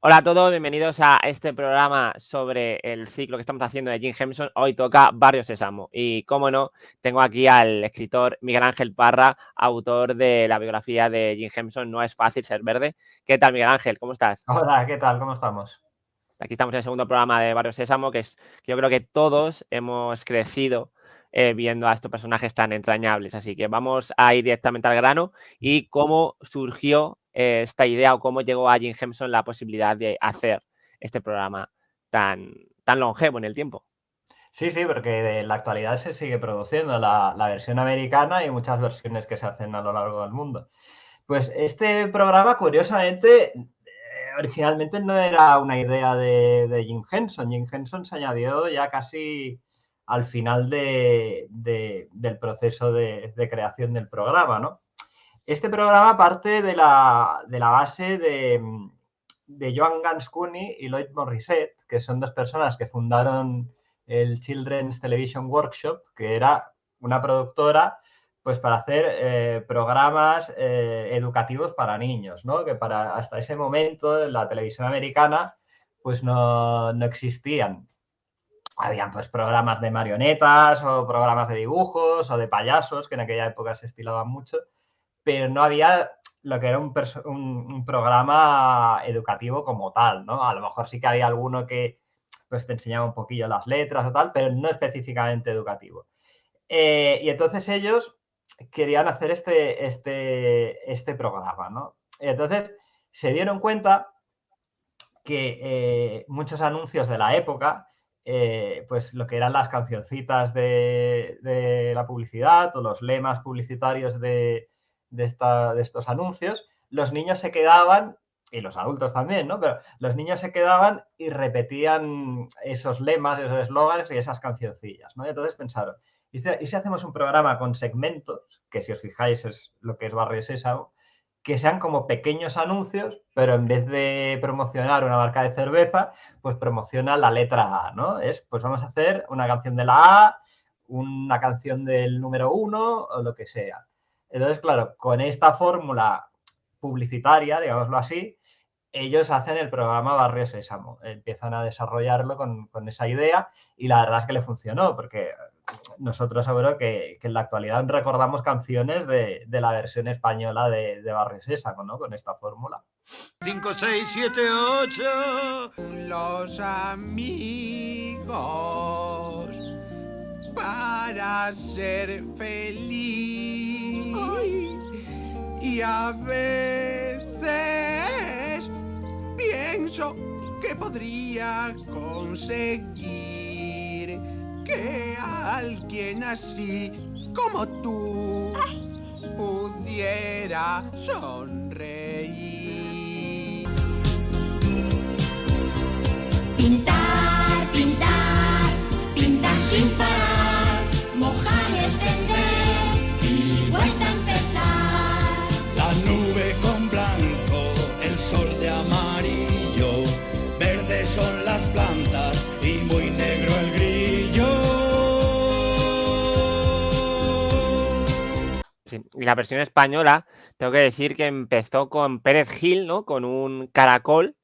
Hola a todos, bienvenidos a este programa sobre el ciclo que estamos haciendo de Jim Henson. Hoy toca Barrio Sésamo y, como no, tengo aquí al escritor Miguel Ángel Parra, autor de la biografía de Jim Henson, No es fácil ser verde. ¿Qué tal, Miguel Ángel? ¿Cómo estás? Hola, ¿qué tal? ¿Cómo estamos? Aquí estamos en el segundo programa de Barrio Sésamo, que yo creo que todos hemos crecido viendo a estos personajes tan entrañables. Así que vamos a ir directamente al grano y cómo surgió esta idea o cómo llegó a Jim Henson la posibilidad de hacer este programa tan longevo en el tiempo. Sí, sí, porque en la actualidad se sigue produciendo la versión americana y muchas versiones que se hacen a lo largo del mundo. Pues este programa, curiosamente, originalmente no era una idea de Jim Henson. Jim Henson se añadió ya casi al final del proceso de creación del programa, ¿no? Este programa parte de la base de Joan Ganscuni y Lloyd Morrisset, que son dos personas que fundaron el Children's Television Workshop, que era una productora pues para hacer programas educativos para niños, ¿no? Que hasta ese momento en la televisión americana pues no existían. Habían pues programas de marionetas o programas de dibujos o de payasos, que en aquella época se estilaban mucho, pero no había lo que era un programa educativo como tal, ¿no? A lo mejor sí que había alguno que pues te enseñaba un poquillo las letras o tal, pero no específicamente educativo. Y entonces ellos querían hacer este programa, ¿no? Y entonces se dieron cuenta que muchos anuncios de la época, pues lo que eran las cancioncitas de la publicidad o los lemas publicitarios de estos anuncios, los niños se quedaban, y los adultos también, ¿no? Pero los niños se quedaban y repetían esos lemas, esos eslogans y esas cancioncillas, ¿no? Y entonces pensaron, ¿y si hacemos un programa con segmentos, que si os fijáis es lo que es Barrio Sésamo, que sean como pequeños anuncios, pero en vez de promocionar una marca de cerveza, pues promociona la letra A, ¿no? Pues vamos a hacer una canción de la A, una canción del número 1 o lo que sea. Entonces, claro, con esta fórmula publicitaria, digámoslo así, ellos hacen el programa Barrio Sésamo, empiezan a desarrollarlo con esa idea y la verdad es que le funcionó, porque nosotros seguro que en la actualidad recordamos canciones de la versión española de Barrio Sésamo, ¿no? Con esta fórmula. 5, 6, 7, 8. Los amigos para ser feliz. Ay. Y a veces pienso que podría conseguir que alguien así como tú pudiera sonreír. Pintar, pintar, pintar sin parar, mojar y extender y vuelta a empezar. La nube con blanco, el sol de amarillo, verdes son las plantas y muy negro el grillo. Sí, y la versión española, tengo que decir que empezó con Pérez Gil, ¿no? Con un caracol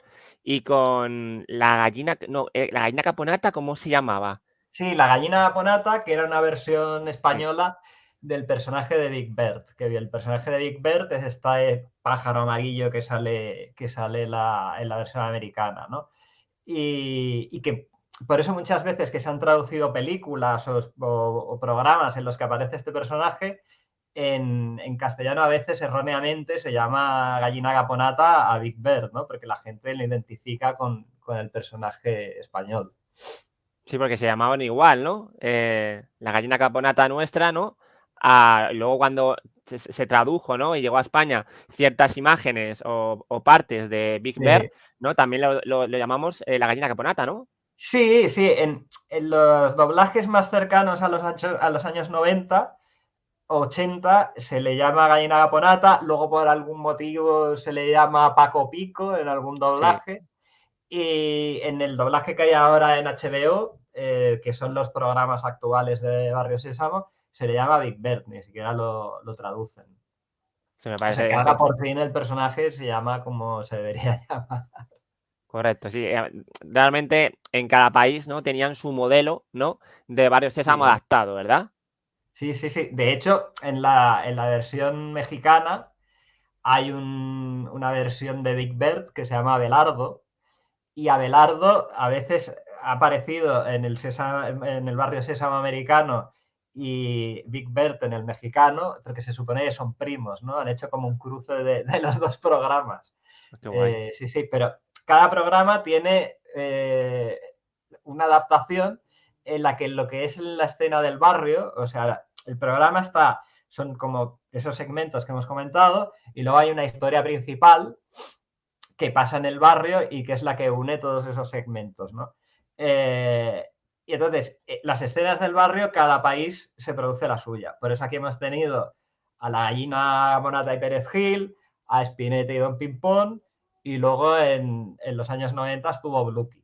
y con la gallina, no, la gallina caponata, ¿cómo se llamaba? Sí, la gallina Ponata, que era una versión Sí. española del personaje de Big Bird, que el personaje de Big Bird es este pájaro amarillo que sale en la versión americana, ¿no? Y que por eso muchas veces que se han traducido películas o programas en los que aparece este personaje, en castellano a veces erróneamente se llama gallina caponata a Big Bird, ¿no? Porque la gente lo identifica con el personaje español. Sí, porque se llamaban igual, ¿no? La gallina caponata nuestra, ¿no? Luego cuando se tradujo, ¿no? Y llegó a España ciertas imágenes o partes de Big Bear, ¿no? También lo llamamos la gallina caponata, ¿no? Sí, sí, en los doblajes más cercanos a los años 90, 80, se le llama gallina caponata, luego por algún motivo se le llama Paco Pico en algún Sí. doblaje, y en el doblaje que hay ahora en HBO, que son los programas actuales de Barrio Sésamo, se le llama Big Bird, ni siquiera lo traducen. Se me O sea parece que ahora por fin el personaje se llama como se debería llamar. Correcto, sí. Realmente en cada país, ¿no? Tenían su modelo, ¿no? De Barrio Sésamo Sí. adaptado, ¿verdad? Sí. De hecho, en la versión mexicana hay una versión de Big Bird que se llama Abelardo, y Abelardo a veces ha aparecido en el Barrio Sésamo americano y Big Bird en el mexicano, porque se supone que son primos, ¿no? Han hecho como un cruce de los dos programas. Qué guay. Sí, pero cada programa tiene una adaptación en la que lo que es la escena del barrio, o sea, el programa son como esos segmentos que hemos comentado, y luego hay una historia principal que pasa en el barrio y que es la que une todos esos segmentos, ¿no? Y entonces, las escenas del barrio, cada país se produce la suya. Por eso aquí hemos tenido a la gallina Monata y Pérez Gil, a Spinetta y Don Pimpón, y luego en los años 90 estuvo Bluky,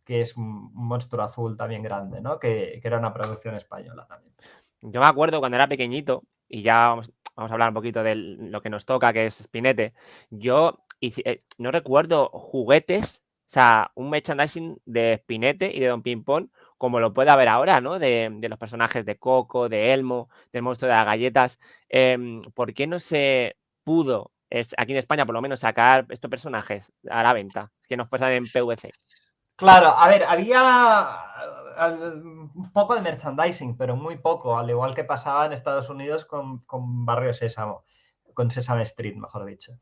que es un monstruo azul también grande, ¿no? Que era una producción española también. Yo me acuerdo cuando era pequeñito, y ya vamos a hablar un poquito de lo que nos toca, que es Spinete. Yo no recuerdo juguetes, o sea, un merchandising de Spinete y de Don Pimpón, como lo puede haber ahora, ¿no? De los personajes de Coco, de Elmo, del monstruo de las galletas. ¿Por qué no se pudo, aquí en España por lo menos, sacar estos personajes a la venta, que no fueran en PVC? Claro, a ver, había un poco de merchandising, pero muy poco, al igual que pasaba en Estados Unidos con Barrio Sésamo, con Sesame Street, mejor dicho.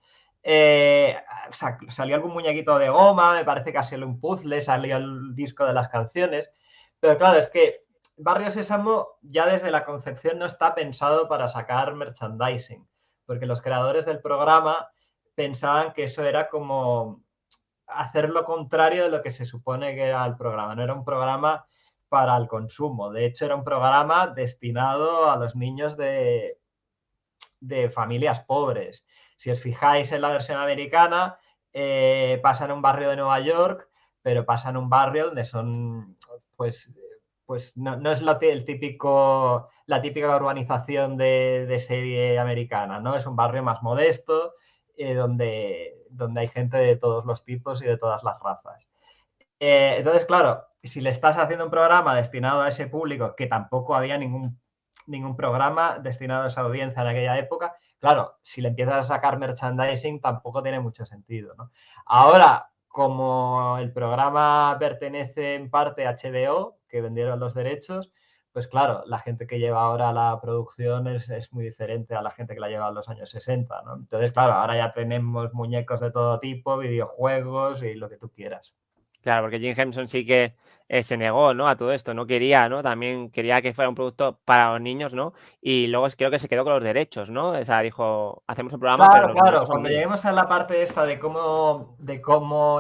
Salió algún muñequito de goma, me parece que salió un puzzle, salió el disco de las canciones, pero claro, es que Barrio Sésamo ya desde la concepción no está pensado para sacar merchandising, porque los creadores del programa pensaban que eso era como hacer lo contrario de lo que se supone que era el programa. No era un programa para el consumo. De hecho, era un programa destinado a los niños de familias pobres. Si os fijáis en la versión americana, pasa en un barrio de Nueva York, pero pasa en un barrio donde son, pues no es la típica urbanización de serie americana, ¿no? Es un barrio más modesto, donde hay gente de todos los tipos y de todas las razas. Entonces, claro, si le estás haciendo un programa destinado a ese público, que tampoco había ningún programa destinado a esa audiencia en aquella época, claro, si le empiezas a sacar merchandising tampoco tiene mucho sentido, ¿no? Ahora, como el programa pertenece en parte a HBO, que vendieron los derechos, pues claro, la gente que lleva ahora la producción es muy diferente a la gente que la lleva en los años 60, ¿no? Entonces, claro, ahora ya tenemos muñecos de todo tipo, videojuegos y lo que tú quieras. Claro, porque Jim Henson sí que se negó, ¿no? A todo esto, no quería, ¿no? También quería que fuera un producto para los niños, ¿no? Y luego creo que se quedó con los derechos, ¿no? O sea, dijo, hacemos un programa, pero los muñecos son Cuando míos. lleguemos a la parte esta de cómo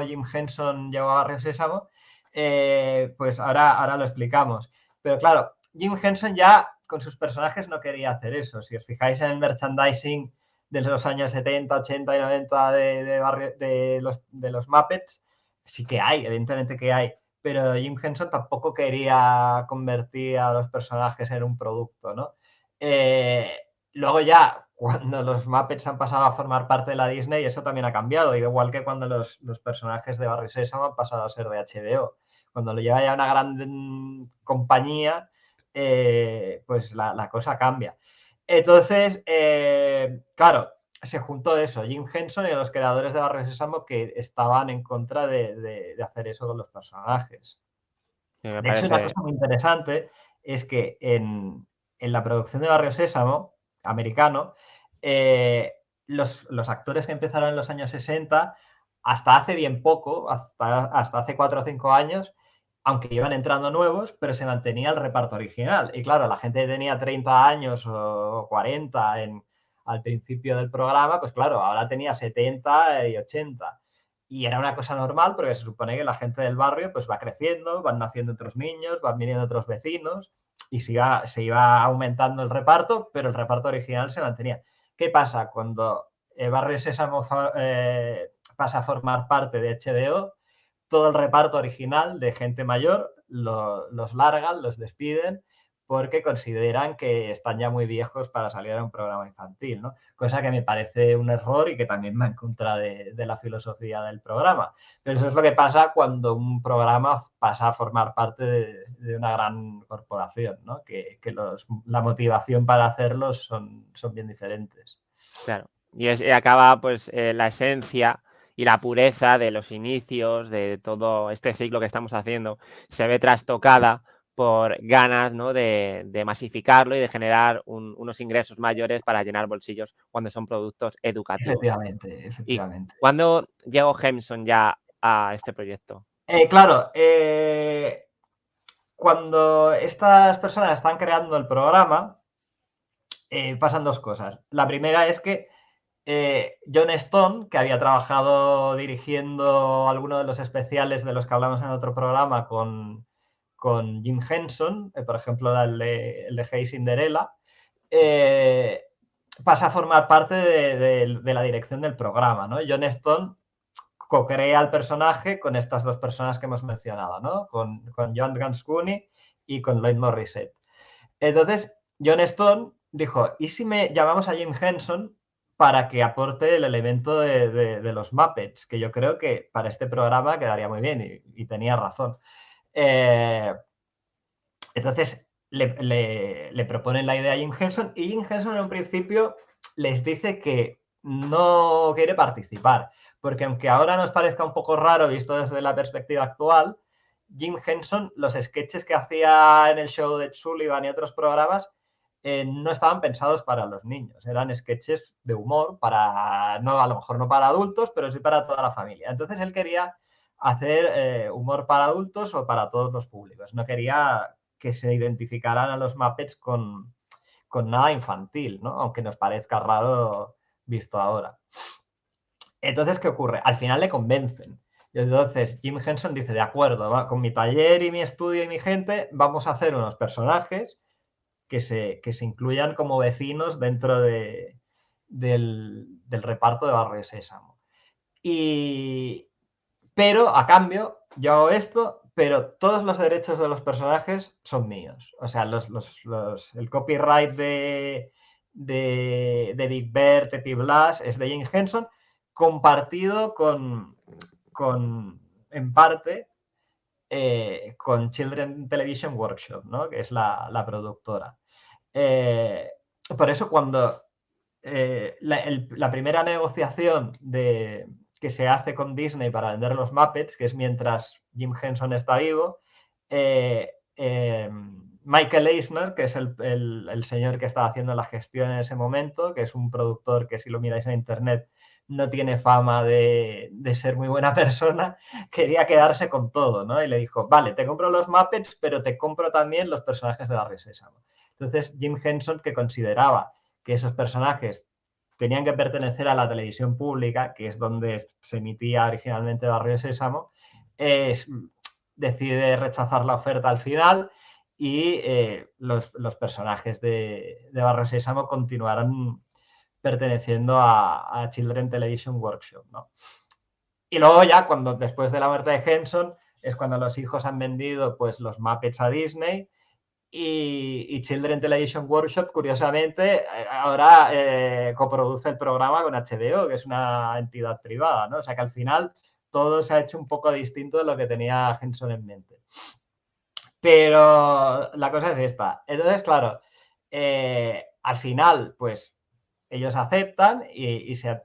Jim Henson llegó a Barrio Sésamo, pues ahora lo explicamos. Pero claro, Jim Henson ya con sus personajes no quería hacer eso. Si os fijáis en el merchandising de los años 70, 80 y 90 de los Muppets, sí que hay, evidentemente que hay. Pero Jim Henson tampoco quería convertir a los personajes en un producto, ¿no? Luego ya, cuando los Muppets han pasado a formar parte de la Disney, eso también ha cambiado, igual que cuando los personajes de Barrio Sésamo han pasado a ser de HBO. Cuando lo lleva ya una gran compañía, pues la cosa cambia. Entonces, claro, se juntó eso, Jim Henson y los creadores de Barrio Sésamo, que estaban en contra de hacer eso con los personajes. De hecho, una cosa muy interesante es que en la producción de Barrio Sésamo americano, los actores que empezaron en los años 60, hasta hace bien poco, hasta hace 4 o 5 años, aunque iban entrando nuevos, pero se mantenía el reparto original. Y claro, la gente que tenía 30 años o 40 al principio del programa, pues claro, ahora tenía 70 y 80. Y era una cosa normal porque se supone que la gente del barrio pues va creciendo, van naciendo otros niños, van viniendo otros vecinos y se iba aumentando el reparto, pero el reparto original se mantenía. ¿Qué pasa? Cuando Barrio Sésamo pasa a formar parte de HBO, todo el reparto original de gente mayor los largan, los despiden, porque consideran que están ya muy viejos para salir a un programa infantil, ¿no? Cosa que me parece un error y que también va en contra de la filosofía del programa. Pero eso es lo que pasa cuando un programa pasa a formar parte de una gran corporación, ¿no? Que la motivación para hacerlos son bien diferentes. Claro. Y acaba pues la esencia y la pureza de los inicios, de todo este ciclo que estamos haciendo, se ve trastocada por ganas, ¿no? de masificarlo y de generar unos ingresos mayores para llenar bolsillos cuando son productos educativos. Efectivamente, ¿Y efectivamente. cuándo llegó Jameson ya a este proyecto? Claro, cuando estas personas están creando el programa, pasan dos cosas. La primera es que Jon Stone, que había trabajado dirigiendo algunos de los especiales de los que hablamos en otro programa con Jim Henson, por ejemplo el de Hey Cinderella, pasa a formar parte de la dirección del programa, ¿no? Jon Stone co-crea el personaje con estas dos personas que hemos mencionado, ¿no? Con John Ganscooney y con Lloyd Morrisett. Entonces, Jon Stone dijo, ¿y si me llamamos a Jim Henson para que aporte el elemento de los Muppets? Que yo creo que para este programa quedaría muy bien, y tenía razón. Entonces, le proponen la idea a Jim Henson, y Jim Henson en un principio les dice que no quiere participar, porque aunque ahora nos parezca un poco raro visto desde la perspectiva actual, Jim Henson, los sketches que hacía en el show de Sullivan y otros programas, no estaban pensados para los niños, eran sketches de humor, a lo mejor no para adultos, pero sí para toda la familia. Entonces él quería hacer humor para adultos o para todos los públicos, no quería que se identificaran a los Muppets con nada infantil, ¿no? Aunque nos parezca raro visto ahora. Entonces, ¿qué ocurre? Al final le convencen. Y entonces Jim Henson dice, de acuerdo, con mi taller y mi estudio y mi gente, vamos a hacer unos personajes que se incluyan como vecinos dentro del reparto de Barrio Sésamo. Pero, a cambio, yo hago esto, pero todos los derechos de los personajes son míos. O sea, el copyright de Big Bird, Pepe Blas, es de Jim Henson, compartido en parte con Children Television Workshop, ¿no? Que es la productora. Por eso cuando la primera negociación que se hace con Disney para vender los Muppets, que es mientras Jim Henson está vivo, Michael Eisner, que es el señor que estaba haciendo la gestión en ese momento, que es un productor que si lo miráis en internet no tiene fama de ser muy buena persona, quería quedarse con todo, ¿no? Y le dijo, vale, te compro los Muppets, pero te compro también los personajes de Barrio Sésamo. Entonces Jim Henson, que consideraba que esos personajes tenían que pertenecer a la televisión pública, que es donde se emitía originalmente Barrio Sésamo, decide rechazar la oferta al final y los personajes de Barrio Sésamo continuaron perteneciendo a Children Television Workshop, ¿no? Y luego ya, después de la muerte de Henson, es cuando los hijos han vendido pues, los Muppets a Disney y Children Television Workshop, curiosamente, ahora coproduce el programa con HBO, que es una entidad privada, ¿no? O sea que al final todo se ha hecho un poco distinto de lo que tenía Henson en mente. Pero la cosa es esta. Entonces, claro, al final, pues ellos aceptan y se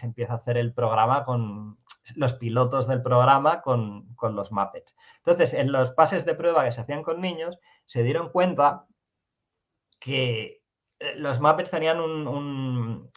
empieza a hacer el programa con los pilotos del programa con los Muppets. Entonces, en los pases de prueba que se hacían con niños, se dieron cuenta que los Muppets tenían un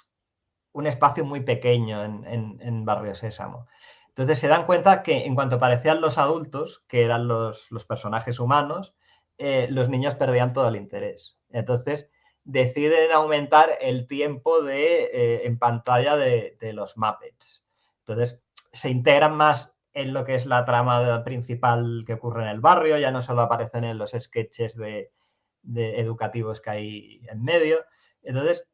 espacio muy pequeño en Barrio Sésamo. Entonces se dan cuenta que en cuanto aparecían los adultos, que eran los personajes humanos, los niños perdían todo el interés. Entonces deciden aumentar el tiempo en pantalla de los Muppets. Entonces se integran más en lo que es la trama principal que ocurre en el barrio, ya no solo aparecen en los sketches de educativos que hay en medio. Entonces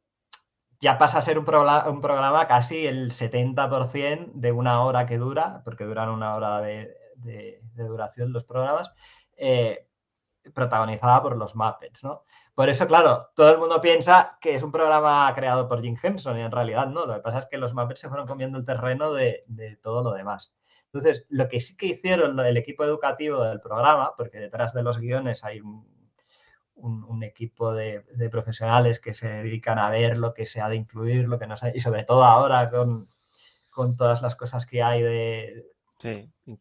ya pasa a ser un programa casi el 70% de una hora que dura, porque duran una hora de duración los programas, protagonizada por los Muppets, ¿no? Por eso, claro, todo el mundo piensa que es un programa creado por Jim Henson y en realidad no. Lo que pasa es que los Muppets se fueron comiendo el terreno de todo lo demás. Entonces, lo que sí que hicieron el equipo educativo del programa, porque detrás de los guiones hay un equipo de profesionales que se dedican a ver lo que se ha de incluir, lo que no se ha, y sobre todo ahora con todas las cosas que hay de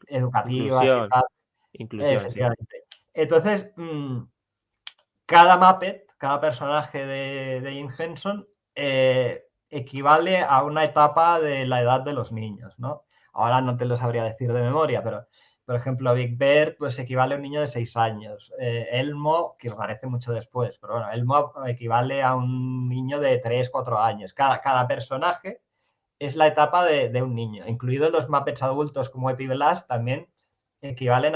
educativas y tal. Inclusión, efectivamente. Sí. Entonces, cada Muppet, cada personaje de Jim Henson equivale a una etapa de la edad de los niños, ¿no? Ahora no te lo sabría decir de memoria, pero, por ejemplo, Big Bird pues equivale a un niño de 6 años. Elmo, que parece mucho después, pero bueno, Elmo equivale a un niño de 3, 4 años. Cada personaje es la etapa de un niño, incluidos los Muppets adultos como Epi Blast, también equivalen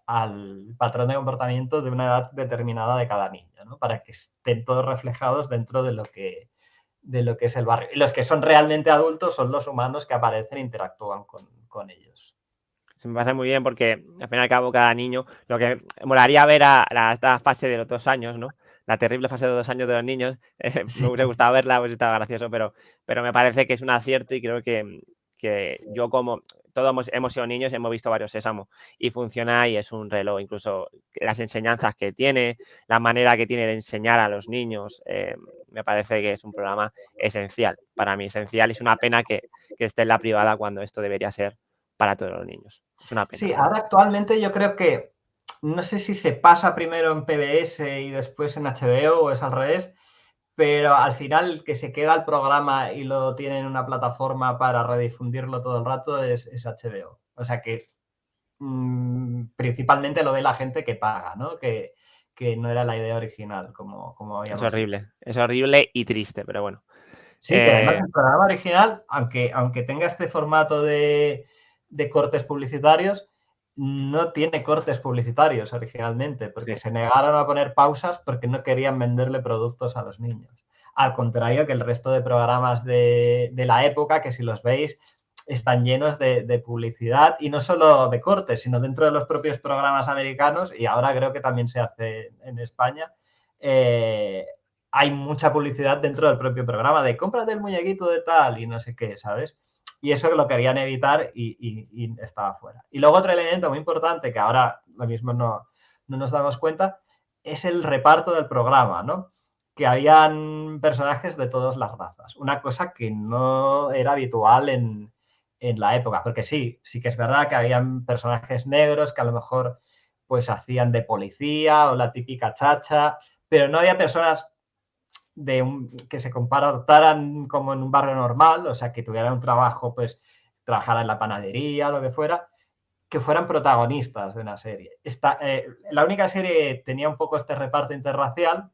al patrón de comportamiento de una edad determinada de cada niño, ¿no? Para que estén todos reflejados dentro de lo que es el barrio. Y los que son realmente adultos son los humanos que aparecen e interactúan con ellos. Se me parece muy bien porque, al fin y al cabo, cada niño, lo que molaría ver a esta fase de los 2 años, ¿no? La terrible fase de 2 años de los niños, me hubiera gustado verla, pues estaba gracioso, pero me parece que es un acierto y creo que yo, como todos hemos sido niños, hemos visto varios Sésamo y funciona y es un reloj. Incluso las enseñanzas que tiene, la manera que tiene de enseñar a los niños, me parece que es un programa esencial, para mí esencial. Es una pena que esté en la privada cuando esto debería ser para todos los niños. Es una pena. Sí, ahora actualmente yo creo que, no sé si se pasa primero en PBS y después en HBO o es al revés, pero al final que se queda el programa y lo tiene en una plataforma para redifundirlo todo el rato es HBO. O sea que principalmente lo ve la gente que paga, ¿no? Que no era la idea original, como habíamos horrible, dicho. es horrible y triste, pero bueno. Sí, que además el programa original, aunque tenga este formato de cortes publicitarios, no tiene cortes publicitarios originalmente, porque se negaron a poner pausas porque no querían venderle productos a los niños. Al contrario que el resto de programas de la época, que si los veis, están llenos de publicidad y no solo de cortes, sino dentro de los propios programas americanos, y ahora creo que también se hace en España, hay mucha publicidad dentro del propio programa de cómprate el muñequito de tal y no sé qué, ¿sabes? Y eso lo querían evitar y estaba fuera. Y luego otro elemento muy importante que ahora lo mismo no nos damos cuenta es el reparto del programa, ¿no? Que habían personajes de todas las razas. Una cosa que no era habitual en la época, porque sí que es verdad que habían personajes negros que a lo mejor pues hacían de policía o la típica chacha, pero no había personas que se comportaran como en un barrio normal, o sea, que tuvieran un trabajo, pues, trabajara en la panadería, lo que fuera, que fueran protagonistas de una serie. La única serie que tenía un poco este reparto interracial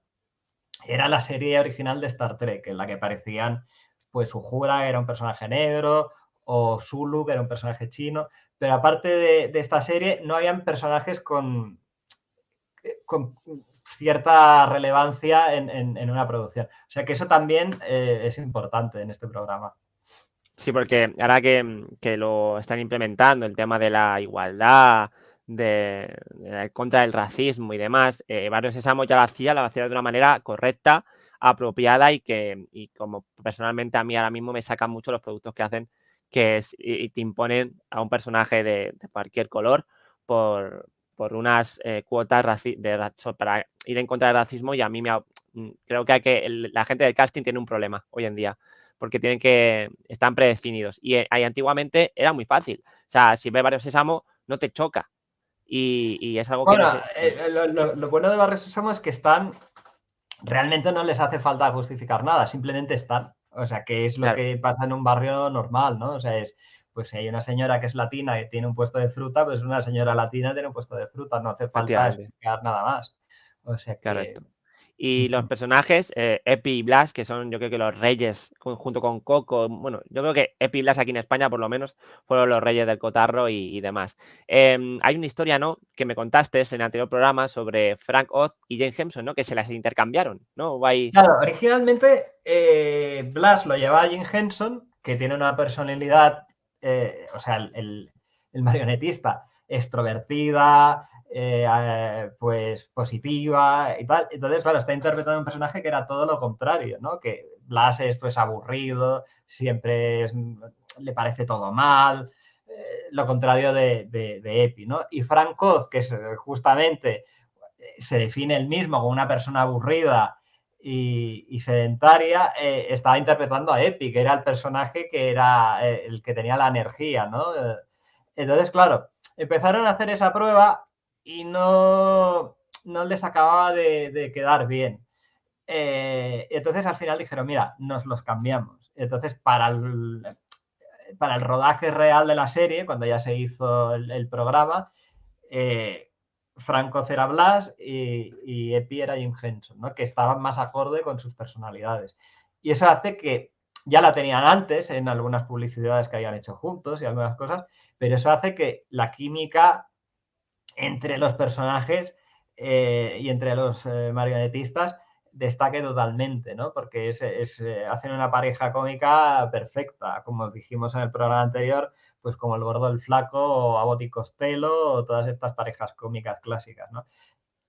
era la serie original de Star Trek, en la que aparecían, pues, Uhura, que era un personaje negro, o Sulu, que era un personaje chino, pero aparte de esta serie, no habían personajes con cierta relevancia en una producción. O sea que eso también es importante en este programa. Sí, porque ahora que lo están implementando, el tema de la igualdad, contra el racismo y demás, Barrio Sésamo ya lo hacía de una manera correcta, apropiada y como personalmente a mí ahora mismo me sacan mucho los productos que hacen, que es y te imponen a un personaje de cualquier color por unas cuotas para ir en contra del racismo, y a mí creo que la gente del casting tiene un problema hoy en día, porque están predefinidos. Y antiguamente era muy fácil. O sea, si ves Barrio Sésamo, no te choca. Y es algo que no sé. Lo bueno de Barrio Sésamo es que realmente no les hace falta justificar nada, simplemente están. O sea, que es lo que pasa en un barrio normal, ¿no? O sea, pues si hay una señora que es latina y tiene un puesto de fruta, pues una señora latina tiene un puesto de fruta, no hace falta explicar nada más. O sea que... Correcto. Y los personajes, Epi y Blas, que son yo creo que los reyes, junto con Coco, bueno, yo creo que Epi y Blas aquí en España por lo menos fueron los reyes del cotarro y demás. Hay una historia, ¿no?, que me contaste en el anterior programa sobre Frank Oz y Jane Henson, ¿no?, que se las intercambiaron, ¿no? Claro, originalmente Blas lo llevaba a Jim Henson, que tiene una personalidad, o sea, el marionetista, extrovertida, pues positiva y tal. Entonces, claro, está interpretando un personaje que era todo lo contrario, ¿no? Que Blas es pues aburrido, siempre le parece todo mal, lo contrario de Epi, ¿no? Y Frank Oz, que es justamente se define él mismo como una persona aburrida y sedentaria, estaba interpretando a Epi, que era el personaje que era el que tenía la energía, ¿no? Entonces, claro, empezaron a hacer esa prueba y no les acababa de quedar bien. Entonces, al final dijeron, mira, nos los cambiamos. Entonces, para el rodaje real de la serie, cuando ya se hizo el programa, Franco era Blas y Epi era Jim Henson, ¿no? Que estaban más acorde con sus personalidades. Y eso hace que ya la tenían antes en algunas publicidades que habían hecho juntos y algunas cosas, pero eso hace que la química entre los personajes y entre los marionetistas destaque totalmente, ¿no? Porque hacen una pareja cómica perfecta, como dijimos en el programa anterior, pues como el gordo, el flaco, o Abbott y Costello, o todas estas parejas cómicas clásicas, ¿no?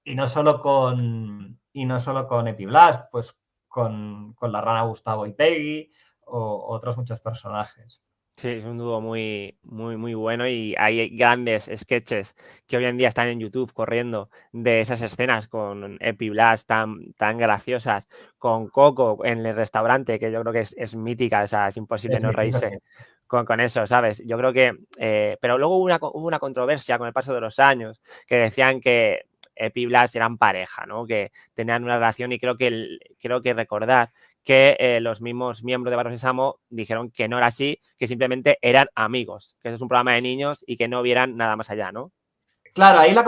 Y no solo con Epi Blas, pues con la rana Gustavo y Peggy, o otros muchos personajes. Sí, es un dúo muy bueno y hay grandes sketches que hoy en día están en YouTube corriendo de esas escenas con Epi Blas tan graciosas, con Coco en el restaurante, que yo creo que es mítica, o sea, es imposible no reírse con eso, ¿sabes? Yo creo que... pero luego hubo una controversia con el paso de los años que decían que Epi y Blas eran pareja, ¿no? Que tenían una relación y creo que recordar que los mismos miembros de Barrio Sésamo dijeron que no era así, que simplemente eran amigos, que eso es un programa de niños y que no vieran nada más allá, ¿no? Claro, ahí la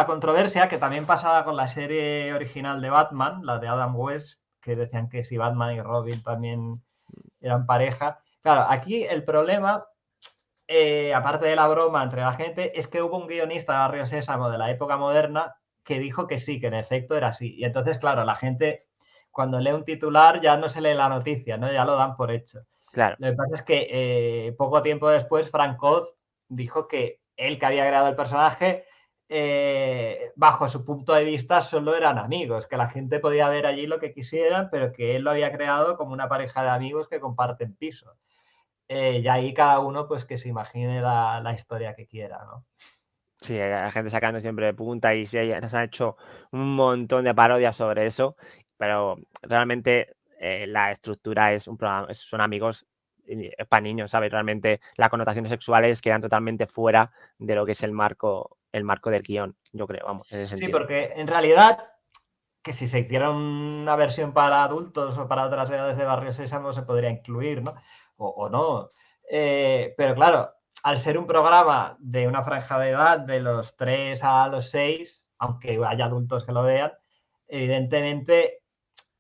controversia, que también pasaba con la serie original de Batman, la de Adam West, que decían que si Batman y Robin también eran pareja. Claro, aquí el problema, aparte de la broma entre la gente, es que hubo un guionista de Barrio Sésamo de la época moderna que dijo que sí, que en efecto era así. Y entonces, claro, la gente cuando lee un titular ya no se lee la noticia, ¿no? Ya lo dan por hecho. Claro. Lo que pasa es que poco tiempo después Frank Oz dijo que él, que había creado el personaje, bajo su punto de vista solo eran amigos, que la gente podía ver allí lo que quisieran, pero que él lo había creado como una pareja de amigos que comparten piso. Y ahí cada uno pues que se imagine la historia que quiera, ¿no? Sí, la gente sacando siempre de punta y se han hecho un montón de parodias sobre eso, pero realmente la estructura es un programa, son amigos, es para niños, ¿sabes? Realmente las connotaciones sexuales quedan totalmente fuera de lo que es el marco del guión, yo creo, vamos, en ese sentido. Sí, porque en realidad que si se hiciera una versión para adultos o para otras edades de Barrio Sésamo se podría incluir, ¿no? O no. Pero claro, al ser un programa de una franja de edad de los 3 a los 6, aunque haya adultos que lo vean, evidentemente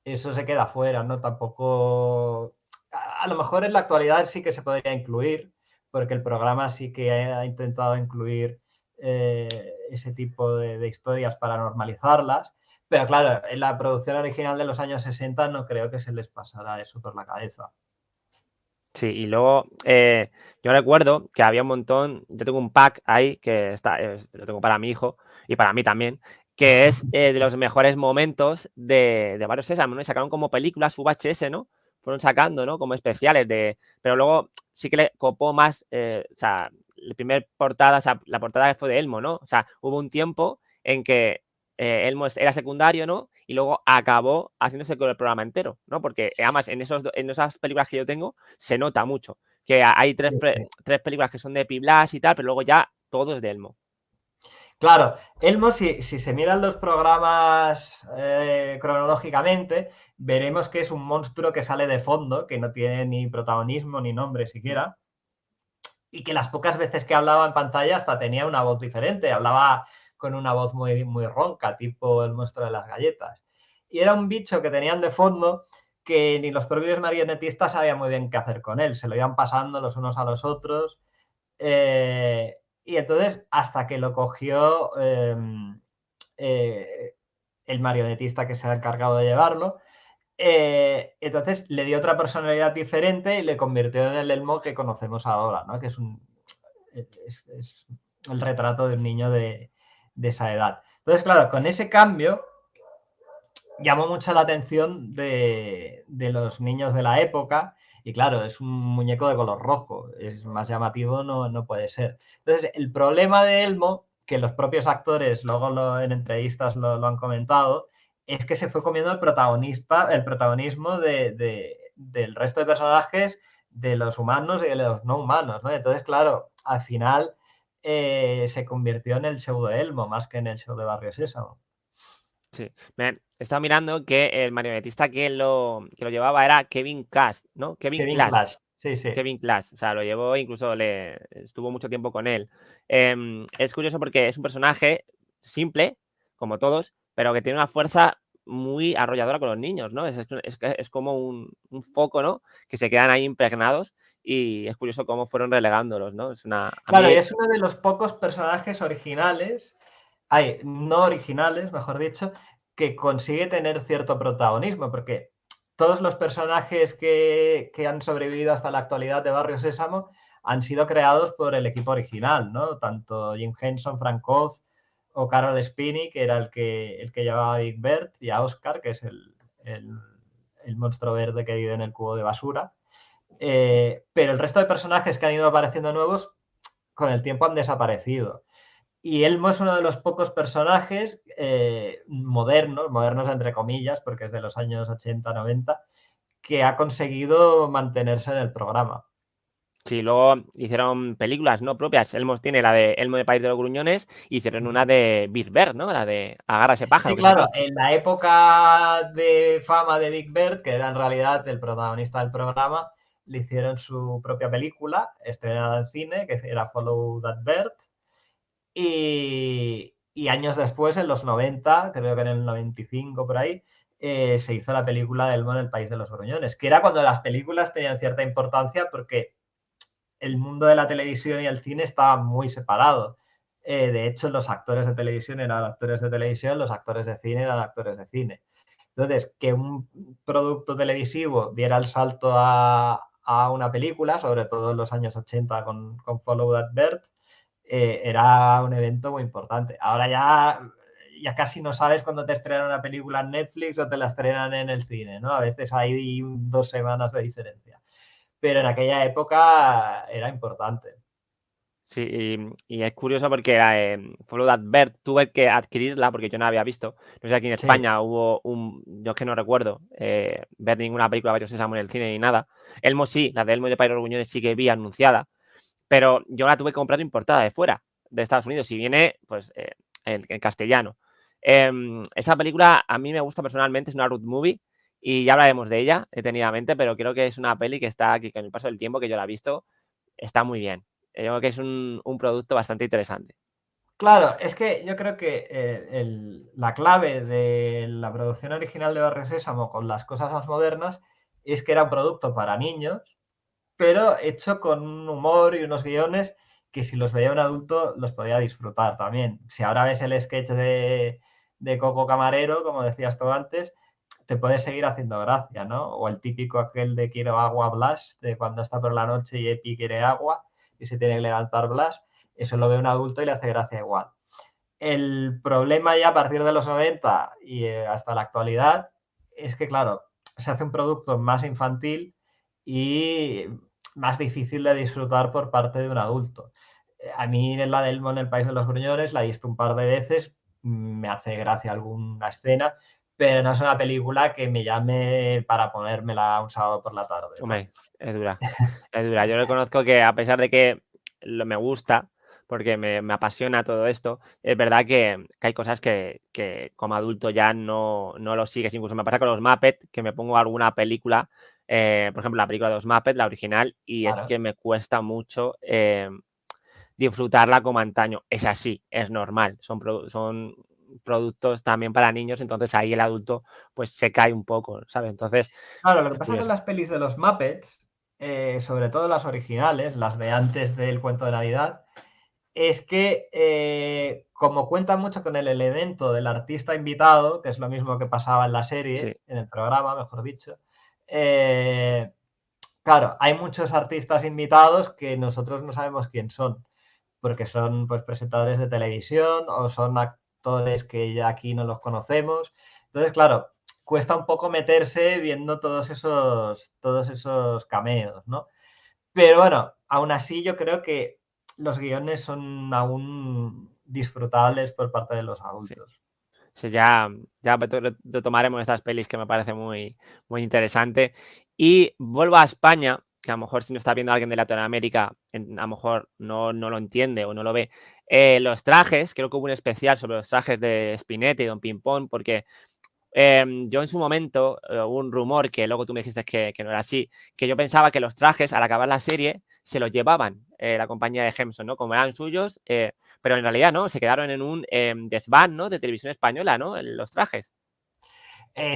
eso se queda fuera, ¿no? Tampoco... A lo mejor en la actualidad sí que se podría incluir, porque el programa sí que ha intentado incluir ese tipo de historias para normalizarlas. Pero claro, en la producción original de los años 60 no creo que se les pasara eso por la cabeza. Sí, y luego yo recuerdo que había un montón, yo tengo un pack ahí que lo tengo para mi hijo y para mí también, que es de los mejores momentos de Barrio Sésamo, ¿no? Y sacaron como películas VHS, ¿no? Fueron sacando, ¿no? Como especiales pero luego sí que le copó más, o sea, la primera portada, o sea, la portada fue de Elmo, ¿no? O sea, hubo un tiempo en que Elmo era secundario, ¿no? Y luego acabó haciéndose con el programa entero, ¿no? Porque además en esas películas que yo tengo se nota mucho que hay tres películas que son de Epi Blas y tal, pero luego ya todo es de Elmo. Claro, Elmo, si se miran los programas cronológicamente, veremos que es un monstruo que sale de fondo, que no tiene ni protagonismo ni nombre siquiera, y que las pocas veces que hablaba en pantalla hasta tenía una voz diferente, hablaba con una voz muy, muy ronca, tipo el monstruo de las galletas. Y era un bicho que tenían de fondo que ni los propios marionetistas sabían muy bien qué hacer con él, se lo iban pasando los unos a los otros. Y entonces, hasta que lo cogió el marionetista que se ha encargado de llevarlo, entonces le dio otra personalidad diferente y le convirtió en el Elmo que conocemos ahora, ¿no? Que es el retrato de un niño de de esa edad. Entonces, claro, con ese cambio llamó mucho la atención de los niños de la época. Y claro, es un muñeco de color rojo, es más llamativo, no puede ser. Entonces, el problema de Elmo, que los propios actores luego en entrevistas lo han comentado, es que se fue comiendo el protagonismo del resto de personajes, de los humanos y de los no humanos, ¿no? Entonces, claro, al final se convirtió en el show de Elmo más que en el show de Barrio Sésamo. Sí. Me he estado mirando que el marionetista que lo llevaba era Kevin Clash, ¿no? Kevin Clash, sí. Kevin Clash, o sea, lo llevó, incluso estuvo mucho tiempo con él. Es curioso porque es un personaje simple, como todos, pero que tiene una fuerza muy arrolladora con los niños, ¿no? Es como un foco, ¿no? Que se quedan ahí impregnados y es curioso cómo fueron relegándolos, ¿no? Claro, y es uno de los pocos personajes originales, no originales, mejor dicho, que consigue tener cierto protagonismo, porque todos los personajes que han sobrevivido hasta la actualidad de Barrio Sésamo han sido creados por el equipo original, ¿no? Tanto Jim Henson, Frank Oz o Carol Spinney, que era el que llevaba a Big Bird, y a Oscar, que es el monstruo verde que vive en el cubo de basura. Pero el resto de personajes que han ido apareciendo nuevos, con el tiempo han desaparecido. Y Elmo es uno de los pocos personajes modernos entre comillas, porque es de los años 80, 90, que ha conseguido mantenerse en el programa. Sí, luego hicieron películas no propias. Elmo tiene la de Elmo de País de los Gruñones, hicieron una de Big Bird, ¿no? La de Agarra ese pájaro. Sí, claro, en la época de fama de Big Bird, que era en realidad el protagonista del programa, le hicieron su propia película, estrenada en cine, que era Follow That Bird. Y años después, en los 90, creo que en el 95 por ahí, se hizo la película de Elmo en el País de los Gruñones, que era cuando las películas tenían cierta importancia porque el mundo de la televisión y el cine estaba muy separado. De hecho, los actores de televisión eran actores de televisión, los actores de cine eran actores de cine. Entonces, que un producto televisivo diera el salto a una película, sobre todo en los años 80 con Follow That Bird, era un evento muy importante. Ahora ya casi no sabes cuándo te estrenan una película en Netflix o te la estrenan en el cine, ¿no? A veces hay 2 semanas de diferencia. Pero en aquella época era importante. Sí, y es curioso porque Follow That Bird tuve que adquirirla porque yo no la había visto. No sé, aquí en España hubo yo es que no recuerdo ver ninguna película de Barrio Sésamo en el cine ni nada. Elmo sí, la de Elmo y de País de los Gruñones sí que vi anunciada, pero yo la tuve que comprar importada de fuera, de Estados Unidos, y viene pues en castellano. Esa película a mí me gusta personalmente, es una road movie y ya hablaremos de ella detenidamente, pero creo que es una peli que está aquí con el paso del tiempo, que yo la he visto, está muy bien. Yo creo que es un producto bastante interesante. Claro, es que yo creo que la clave de la producción original de Barrio Sésamo con las cosas más modernas es que era un producto para niños, pero hecho con un humor y unos guiones que si los veía un adulto los podía disfrutar también. Si ahora ves el sketch de Coco Camarero, como decías tú antes, te puede seguir haciendo gracia, ¿no? O el típico aquel de quiero agua Blas, de cuando está por la noche y Epi quiere agua y se tiene que levantar Blas, eso lo ve un adulto y le hace gracia igual. El problema ya a partir de los 90 y hasta la actualidad es que, claro, se hace un producto más infantil y más difícil de disfrutar por parte de un adulto. A mí la de Elmo en el País de los Gruñones la he visto un par de veces, me hace gracia alguna escena, pero no es una película que me llame para ponérmela un sábado por la tarde, ¿no? Hombre, es dura, es dura. Yo reconozco que a pesar de que me gusta, porque me apasiona todo esto, es verdad que hay cosas que como adulto ya no lo sigues. Incluso me pasa con los Muppets, que me pongo alguna película, por ejemplo, la película de los Muppets, la original, y claro, es que me cuesta mucho disfrutarla como antaño. Es así, es normal. Son productos también para niños, entonces ahí el adulto pues se cae un poco, ¿sabes? Entonces, claro, lo que pasa con las pelis de los Muppets, sobre todo las originales, las de antes del cuento de Navidad, es que como cuentan mucho con el elemento del artista invitado, que es lo mismo que pasaba en la serie, sí, en el programa, mejor dicho, claro, hay muchos artistas invitados que nosotros no sabemos quién son. porque son pues presentadores de televisión o son actores que ya aquí no los conocemos. Entonces, claro, cuesta un poco meterse viendo todos esos cameos, ¿no? Pero bueno, aún así yo creo que los guiones son aún disfrutables por parte de los adultos. Sí, ya retomaremos estas pelis que me parece muy, muy interesante. Y vuelvo a España, que a lo mejor si no está viendo alguien de Latinoamérica, a lo mejor no lo entiende o no lo ve. Los trajes, creo que hubo un especial sobre los trajes de Spinetta y Don Pimpón, porque yo en su momento hubo un rumor que luego tú me dijiste que no era así, que yo pensaba que los trajes al acabar la serie se los llevaban la compañía de Hemson, ¿no? Como eran suyos, pero en realidad no, se quedaron en un desván, ¿no? De Televisión Española, ¿no? Los trajes.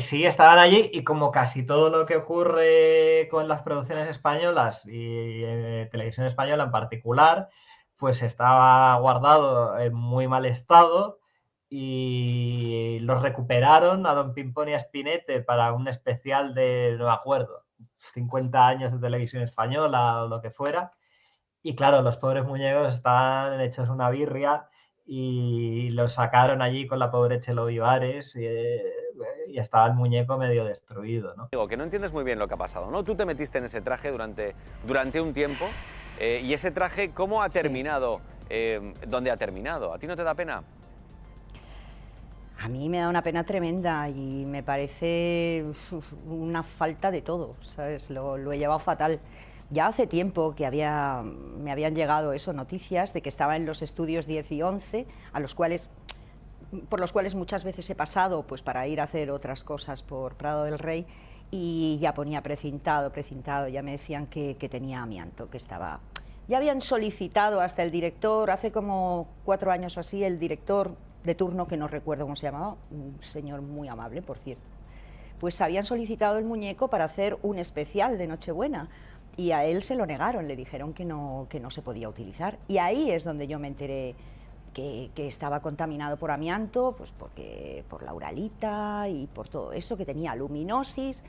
Sí, estaban allí y como casi todo lo que ocurre con las producciones españolas y televisión española en particular, pues estaba guardado en muy mal estado y los recuperaron a Don Pimpón y a Spinetta para un especial de, no me acuerdo, 50 años de televisión española o lo que fuera. Y claro, los pobres muñecos estaban hechos una birria y los sacaron allí con la pobre Chelo Vivares y estaba el muñeco medio destruido, ¿no? Digo, que no entiendes muy bien lo que ha pasado, ¿no? Tú te metiste en ese traje durante un tiempo y ese traje, ¿cómo ha terminado? ¿Dónde ha terminado? ¿A ti no te da pena? A mí me da una pena tremenda y me parece una falta de todo, ¿sabes? Lo he llevado fatal. Ya hace tiempo que me habían llegado noticias de que estaba en los estudios 10 y 11, por los cuales muchas veces he pasado pues para ir a hacer otras cosas por Prado del Rey, y ya ponía precintado, ya me decían que tenía amianto, que estaba... Ya habían solicitado hasta el director, hace como 4 años o así, el director de turno, que no recuerdo cómo se llamaba, un señor muy amable, por cierto, pues habían solicitado el muñeco para hacer un especial de Nochebuena, y a él se lo negaron, le dijeron que no se podía utilizar. Y ahí es donde yo me enteré que estaba contaminado por amianto, pues por la uralita y por todo eso, que tenía aluminosis,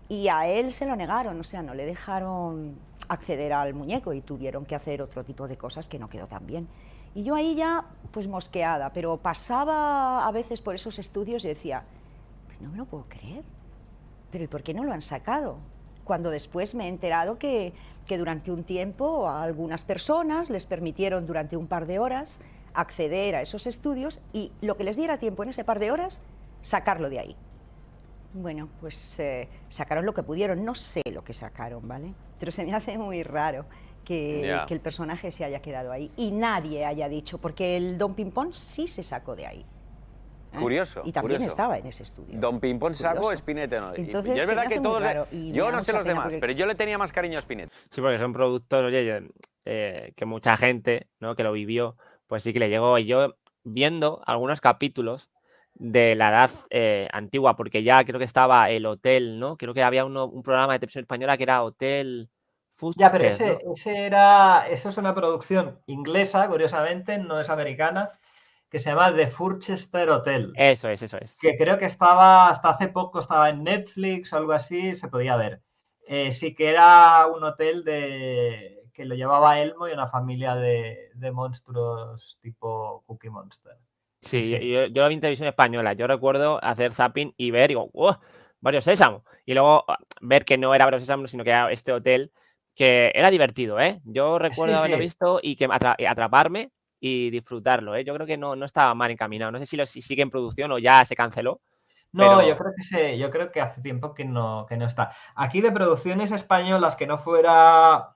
y a él se lo negaron, o sea, no le dejaron acceder al muñeco y tuvieron que hacer otro tipo de cosas que no quedó tan bien. Y yo ahí ya, pues mosqueada, pero pasaba a veces por esos estudios y decía, pues no me lo puedo creer, pero ¿y por qué no lo han sacado? Cuando después me he enterado que durante un tiempo a algunas personas les permitieron durante un par de horas acceder a esos estudios y lo que les diera tiempo en ese par de horas, sacarlo de ahí. Bueno, pues sacaron lo que pudieron, no sé lo que sacaron, ¿vale? Pero se me hace muy raro que el personaje se haya quedado ahí y nadie haya dicho, porque el Don Pimpón sí se sacó de ahí. Curioso. Y también curioso. estaba en ese estudio. Don Pimpón sacó, Spinetta no. Entonces, y es verdad que todos... Yo no sé los demás, porque... pero yo le tenía más cariño a Spinetta. Sí, porque son productos, oye, que mucha gente, ¿no? Que lo vivió, pues sí que le llegó. Y yo viendo algunos capítulos de la edad antigua, porque ya creo que estaba el Hotel, ¿no? Creo que había un programa de televisión española que era Hotel Fuster. Ya, pero eso es una producción inglesa, curiosamente, no es americana, que se llama The Furchester Hotel. Eso es. Que creo que hasta hace poco estaba en Netflix o algo así, se podía ver. Sí que era un hotel que lo llevaba Elmo y una familia de monstruos tipo Cookie Monster. Sí. Yo lo vi en televisión española. Yo recuerdo hacer zapping y ver, digo, ¡wow! Barrio Sésamo. Y luego ver que no era Barrio Sésamo, sino que era este hotel, que era divertido, ¿eh? Yo recuerdo haberlo visto y que atraparme y disfrutarlo, ¿eh? Yo creo que no estaba mal encaminado. No sé si sigue en producción o ya se canceló. No, pero... yo creo que hace tiempo que no está. Aquí de producciones españolas que no fuera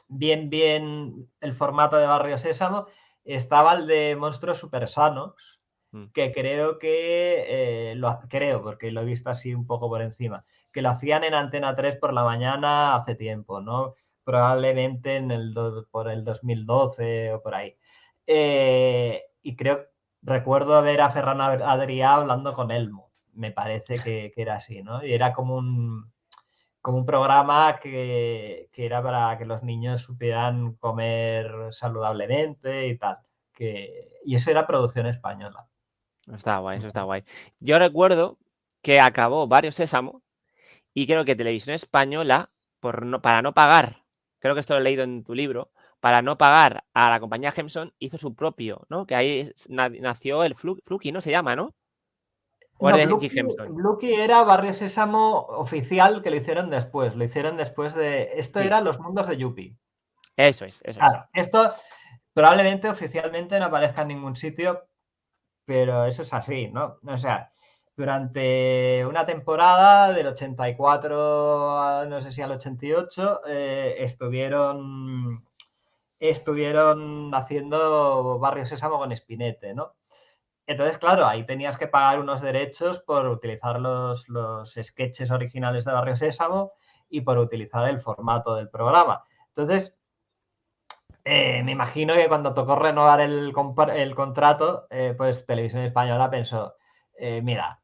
bien el formato de Barrio Sésamo, estaba el de Monstruos Supersanos, que creo que, creo, porque lo he visto así un poco por encima, que lo hacían en Antena 3 por la mañana hace tiempo, ¿no? Probablemente por el 2012 o por ahí. Y recuerdo ver a Ferran Adrià hablando con Elmo. Me parece que era así, ¿no? Y era como un programa que era para que los niños supieran comer saludablemente y tal. Y eso era producción española. Está guay, eso está guay. Yo recuerdo que acabó Barrio Sésamo y creo que Televisión Española, para no pagar, creo que esto lo he leído en tu libro, para no pagar a la compañía Henson, hizo su propio, ¿no? Que ahí nació el Fluky, ¿no? Se llama, ¿no? ¿O No, es de Jim Henson? Bluky era Barrio Sésamo oficial, que lo hicieron después. Lo hicieron después de... Esto Sí. era Los Mundos de Yuppie. Eso es. Claro, esto probablemente oficialmente no aparezca en ningún sitio, pero eso es así, ¿no? O sea, durante una temporada del 84, no sé si al 88, estuvieron haciendo Barrio Sésamo con Spinette, ¿no? Entonces, claro, ahí tenías que pagar unos derechos por utilizar los sketches originales de Barrio Sésamo y por utilizar el formato del programa. Entonces, me imagino que cuando tocó renovar el contrato, pues Televisión Española pensó, mira,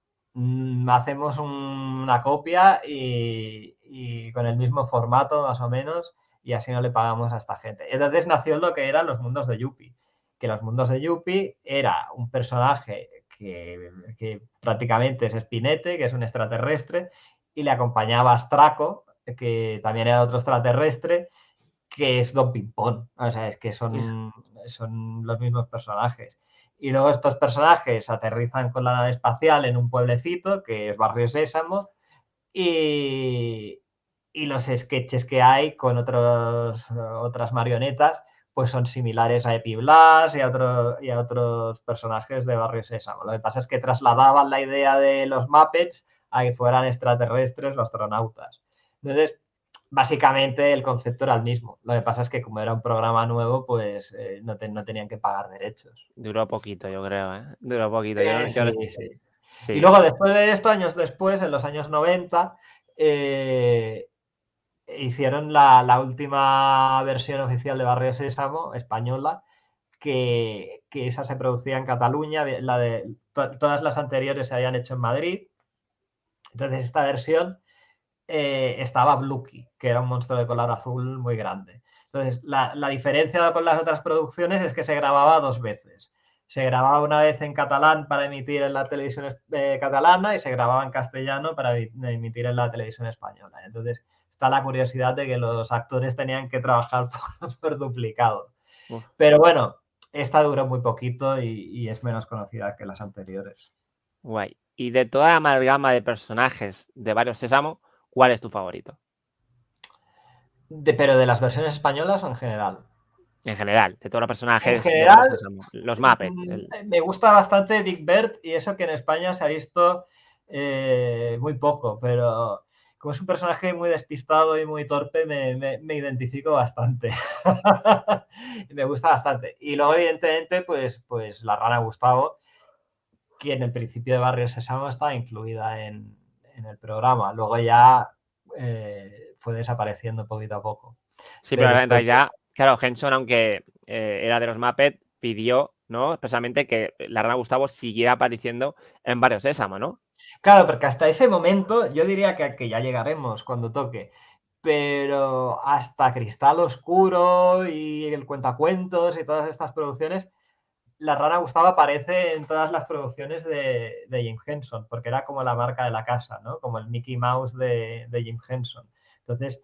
hacemos una copia y con el mismo formato más o menos y así no le pagamos a esta gente. Entonces nació lo que eran Los Mundos de Yuppie, que Los Mundos de Yuppie era un personaje que prácticamente es Spinette, que es un extraterrestre, y le acompañaba Straco, que también era otro extraterrestre, que es Don Pimpón. O sea, es que son los mismos personajes. Y luego estos personajes aterrizan con la nave espacial en un pueblecito, que es Barrio Sésamo, y los sketches que hay con otras marionetas, pues son similares a Epi Blas y a otros personajes de Barrio Sésamo. Lo que pasa es que trasladaban la idea de los Muppets a que fueran extraterrestres o astronautas. Entonces, básicamente el concepto era el mismo. Lo que pasa es que como era un programa nuevo, pues no tenían que pagar derechos. Duró poquito, yo creo, ¿eh? Duró poquito. Sí. Sí. Y luego, después de esto, años después, en los años 90, hicieron la última versión oficial de Barrio Sésamo, española, que esa se producía en Cataluña. Todas las anteriores se habían hecho en Madrid. Entonces, esta versión estaba Bluky, que era un monstruo de color azul muy grande. Entonces, la diferencia con las otras producciones es que se grababa 2 veces. Se grababa una vez en catalán para emitir en la televisión catalana y se grababa en castellano para emitir en la televisión española. Entonces, está la curiosidad de que los actores tenían que trabajar por duplicado. Pero bueno, esta duró muy poquito y es menos conocida que las anteriores. Guay. Y de toda la amalgama de personajes de Barrio Sésamo, ¿cuál es tu favorito? ¿Pero de las versiones españolas o en general? En general, de todos los personajes en general, de Barrio Sésamo. Los Muppets. Me gusta bastante Big Bird y eso que en España se ha visto muy poco, pero como es un personaje muy despistado y muy torpe, me identifico bastante. Me gusta bastante. Y luego, evidentemente, pues la rana Gustavo, que en el principio de Barrio Sésamo estaba incluida en el programa. Luego ya fue desapareciendo poquito a poco. Sí, pero en realidad, claro, Henson, aunque era de los Muppets, pidió, ¿no?, expresamente que la rana Gustavo siguiera apareciendo en Barrio Sésamo, ¿no? Claro, porque hasta ese momento, yo diría que ya llegaremos cuando toque, pero hasta Cristal Oscuro y el Cuentacuentos y todas estas producciones, la rana Gustavo aparece en todas las producciones de Jim Henson, porque era como la marca de la casa, ¿no? Como el Mickey Mouse de Jim Henson. Entonces,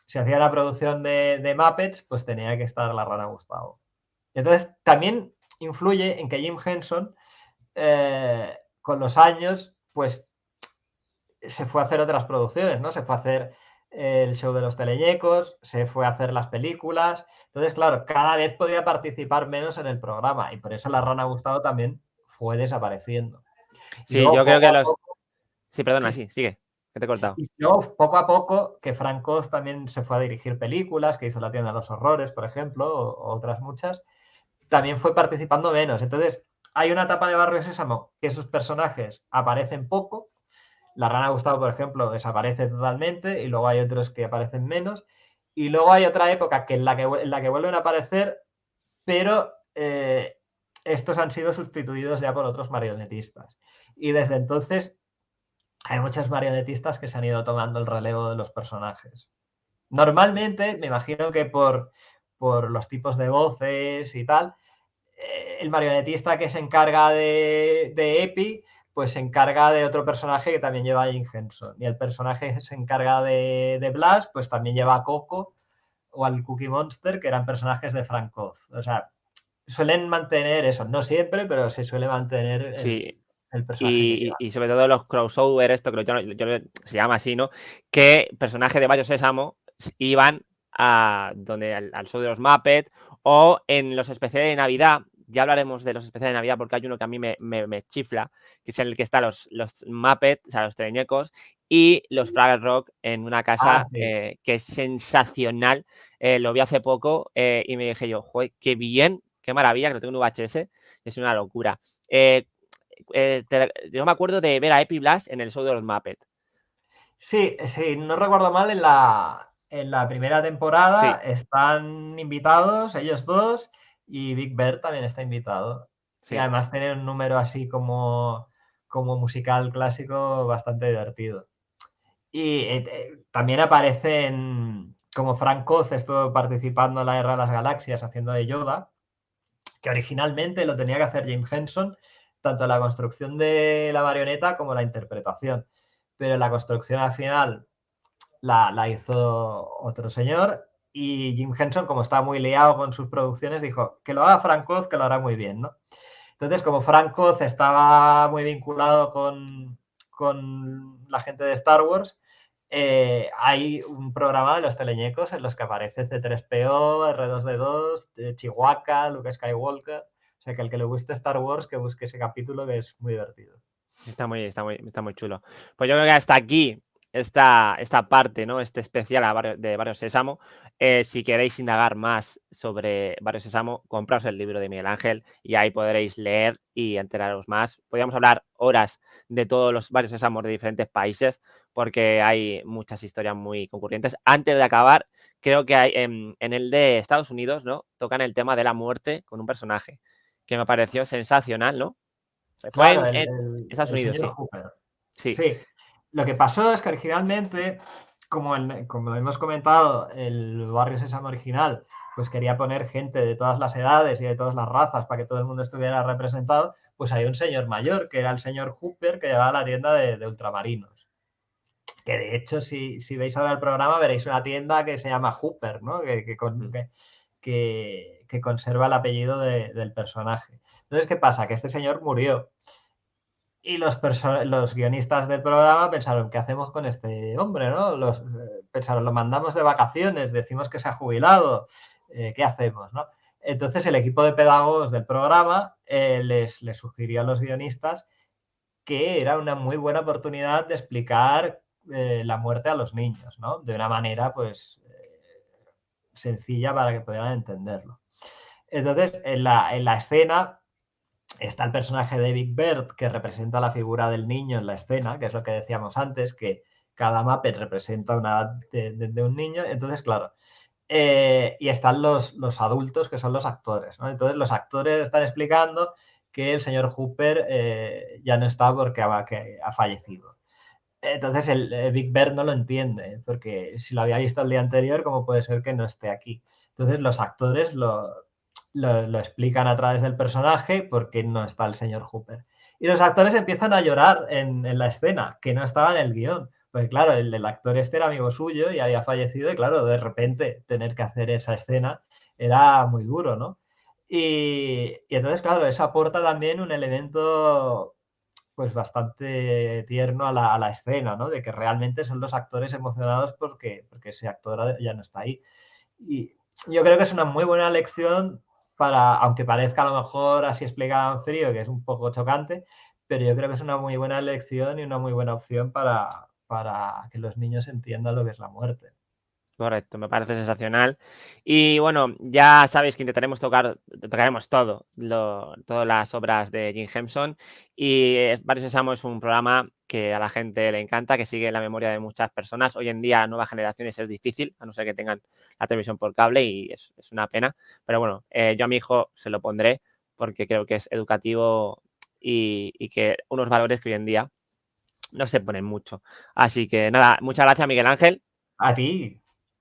si hacía la producción de Muppets, pues tenía que estar la rana Gustavo. Entonces, también influye en que Jim Henson, con los años, pues se fue a hacer otras producciones, ¿no? Se fue a hacer el show de los teleñecos, se fue a hacer las películas. Entonces, claro, cada vez podía participar menos en el programa y por eso la rana Gustavo también fue desapareciendo. Sí, luego, yo creo que los... Sí, perdona, sí, sigue, que te he cortado. Y luego, poco a poco, que Frank Oz también se fue a dirigir películas, que hizo La tienda de los horrores, por ejemplo, o otras muchas, también fue participando menos. Entonces, hay una etapa de Barrio Sésamo que sus personajes aparecen poco. La rana Gustavo, por ejemplo, desaparece totalmente y luego hay otros que aparecen menos. Y luego hay otra época en la que vuelven a aparecer, pero estos han sido sustituidos ya por otros marionetistas. Y desde entonces hay muchos marionetistas que se han ido tomando el relevo de los personajes. Normalmente, me imagino que por los tipos de voces y tal, el marionetista que se encarga de Epi, pues se encarga de otro personaje que también lleva a Jim Henson. Y el personaje que se encarga de Blas, pues también lleva a Coco o al Cookie Monster, que eran personajes de Frank Oz. O sea, suelen mantener eso, no siempre, pero se suele mantener Sí. el personaje que lleva. Y sobre todo los crossover, esto que se llama así, ¿no? Que personajes de Barrio Sésamo iban a donde al show de los Muppets o en los especiales de Navidad. Ya hablaremos de los especiales de Navidad porque hay uno que a mí me chifla, que es en el que están los Muppets, o sea, los teleñecos, y los Fraggle Rock en una casa Sí. que es sensacional. Lo vi hace poco y me dije yo, joder, qué bien, qué maravilla, que lo tengo en VHS, es una locura. Yo me acuerdo de ver a Epi Blast en el show de los Muppets. Sí, no recuerdo mal, en la primera temporada Sí. están invitados ellos dos y Big Bird también está invitado. Sí. Y además tiene un número así como musical clásico bastante divertido. Y también aparecen como Frank Oz, estuvo participando en la Guerra de las Galaxias haciendo de Yoda, que originalmente lo tenía que hacer Jim Henson, tanto la construcción de la marioneta como la interpretación. Pero la construcción al final la hizo otro señor y Jim Henson, como estaba muy liado con sus producciones, dijo que lo haga Frank Oz, que lo hará muy bien, ¿no? Entonces, como Frank Oz estaba muy vinculado con la gente de Star Wars, hay un programa de los teleñecos en los que aparece C3PO, R2D2, Chihuahua, Luke Skywalker. O sea, que al que le guste Star Wars, que busque ese capítulo, que es muy divertido. Está muy chulo. Pues yo creo que hasta aquí esta parte, ¿no? Este especial de Barrio Sésamo. Si queréis indagar más sobre Barrio Sésamo, compraos el libro de Miguel Ángel y ahí podréis leer y enteraros más. Podríamos hablar horas de todos los Barrios Sésamos de diferentes países porque hay muchas historias muy concurrentes. Antes de acabar, creo que hay en el de Estados Unidos, ¿no? Tocan el tema de la muerte con un personaje que me pareció sensacional, ¿no? Fue Claro, en Estados el Unidos, señor sí. Hooper. Sí. Sí, lo que pasó es que originalmente, como hemos comentado, el Barrio Sésamo original, pues quería poner gente de todas las edades y de todas las razas para que todo el mundo estuviera representado, pues hay un señor mayor, que era el señor Hooper, que llevaba la tienda de ultramarinos. Que de hecho, si veis ahora el programa, veréis una tienda que se llama Hooper, ¿no? Que conserva el apellido del personaje. Entonces, ¿qué pasa? Que este señor murió. Y los guionistas del programa pensaron, ¿qué hacemos con este hombre? ¿No? Pensaron, lo mandamos de vacaciones, decimos que se ha jubilado, ¿qué hacemos? ¿No? Entonces el equipo de pedagogos del programa les sugirió a los guionistas que era una muy buena oportunidad de explicar la muerte a los niños, ¿no? De una manera, pues, sencilla para que pudieran entenderlo. Entonces, en la escena está el personaje de Big Bird, que representa la figura del niño en la escena, que es lo que decíamos antes, que cada Muppet representa una edad de un niño. Entonces, claro, y están los adultos, que son los actores, ¿no? Entonces, los actores están explicando que el señor Hooper ya no está porque ha fallecido. Entonces, el Big Bird no lo entiende, porque si lo había visto el día anterior, ¿cómo puede ser que no esté aquí? Entonces, los actores lo explican a través del personaje por qué no está el señor Hooper. Y los actores empiezan a llorar en la escena, que no estaba en el guión. Pues claro, el actor este era amigo suyo y había fallecido y claro, de repente tener que hacer esa escena era muy duro, ¿no? Y entonces, claro, eso aporta también un elemento pues bastante tierno a la escena, ¿no? De que realmente son los actores emocionados porque ese actor ya no está ahí. Y yo creo que es una muy buena lección para, aunque parezca a lo mejor así explicado en frío, que es un poco chocante, pero yo creo que es una muy buena lección y una muy buena opción para que los niños entiendan lo que es la muerte. Correcto, me parece sensacional. Y bueno, ya sabéis que tocaremos todas las obras de Jim Henson. Y Barrio Sésamo es un programa que a la gente le encanta, que sigue en la memoria de muchas personas. Hoy en día, a nuevas generaciones es difícil, a no ser que tengan la televisión por cable, y es una pena. Pero bueno, yo a mi hijo se lo pondré porque creo que es educativo y que unos valores que hoy en día no se ponen mucho. Así que nada, muchas gracias, Miguel Ángel. A ti.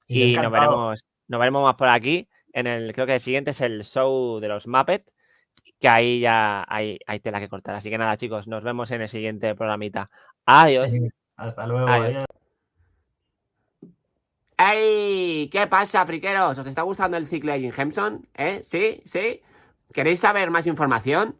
Y yo Y nos encantado. veremos más por aquí. Creo que el siguiente es el show de los Muppets, que ahí ya hay tela que cortar. Así que nada, chicos, nos vemos en el siguiente programita. Adiós. Hasta luego. Adiós. Adiós. ¡Ey! ¿Qué pasa, friqueros? ¿Os está gustando el ciclo de Jim Henson? ¿Sí? ¿Sí? ¿Queréis saber más información?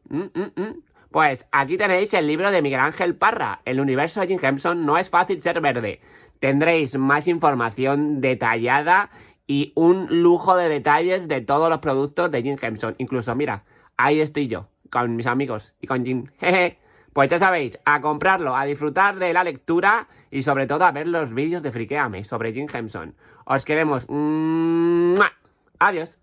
Pues aquí tenéis el libro de Miguel Ángel Parra. El universo de Jim Henson no es fácil ser verde. Tendréis más información detallada y un lujo de detalles de todos los productos de Jim Henson. Incluso, mira, ahí estoy yo, con mis amigos y con Jim. Jeje. Pues ya sabéis, a comprarlo, a disfrutar de la lectura y sobre todo a ver los vídeos de Friquéame sobre Jim Henson. Os queremos. ¡Mua! Adiós.